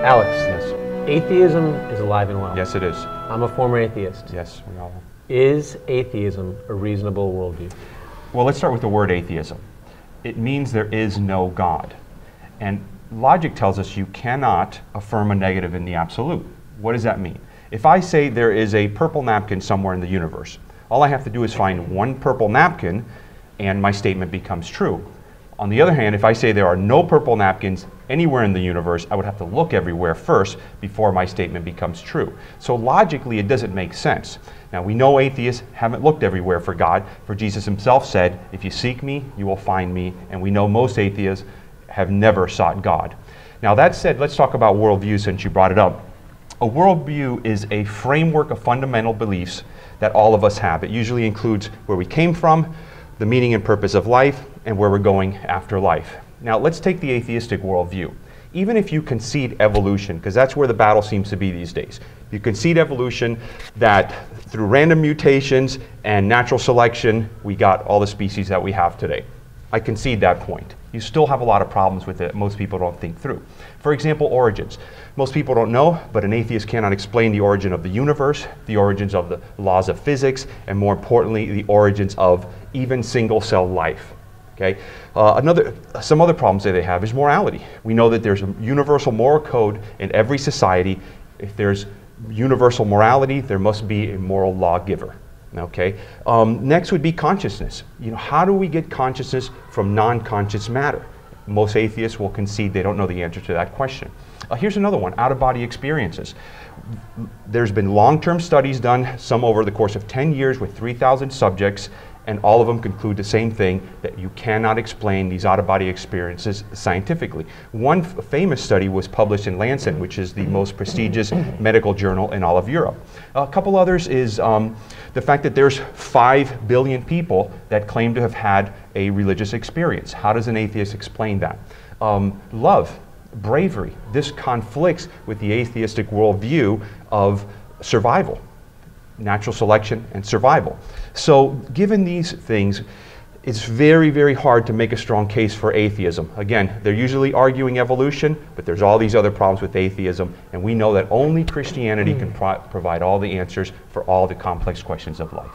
Alex, Yes. atheism is alive and well. Yes, it is. I'm a former atheist. Yes, we all. Is atheism a reasonable worldview? Well, let's start with the word atheism. It means there is no God. And logic tells us you cannot affirm a negative in the absolute. What does that mean? If I say there is a purple napkin somewhere in the universe, all I have to do is find one purple napkin and my statement becomes true. On the other hand, if I say there are no purple napkins anywhere in the universe, I would have to look everywhere first before my statement becomes true. So logically, it doesn't make sense. Now, we know atheists haven't looked everywhere for God, for Jesus himself said, if you seek me, you will find me. And we know most atheists have never sought God. Now, that said, let's talk about worldview since you brought it up. A worldview is a framework of fundamental beliefs that all of us have. It usually includes where we came from, the meaning and purpose of life, and where we're going after life. Now, let's take the atheistic worldview. Even if you concede evolution, because that's where the battle seems to be these days. You concede evolution, that through random mutations and natural selection, we got all the species that we have today. I concede that point. You still have a lot of problems with it most people don't think through. For example, origins. Most people don't know, but an atheist cannot explain the origin of the universe, the origins of the laws of physics, and more importantly, the origins of even single-cell life. Okay? Some other problems that they have is morality. We know that there's a universal moral code in every society. If there's universal morality, there must be a moral lawgiver. Okay. Next would be consciousness. You know, how do we get consciousness from non-conscious matter? Most atheists will concede they don't know the answer to that question. Here's another one, out-of-body experiences. There's been long-term studies done, some over the course of 10 years with 3,000 subjects, and all of them conclude the same thing, that you cannot explain these out-of-body experiences scientifically. One famous study was published in Lancet, which is the most prestigious medical journal in all of Europe. A couple others is the fact that there's 5 billion people that claim to have had a religious experience. How does an atheist explain that? Love, bravery. This conflicts with the atheistic worldview of survival. Natural selection and survival. So given these things, it's very, very hard to make a strong case for atheism. Again, they're usually arguing evolution, but there's all these other problems with atheism, and we know that only Christianity can provide all the answers for all the complex questions of life.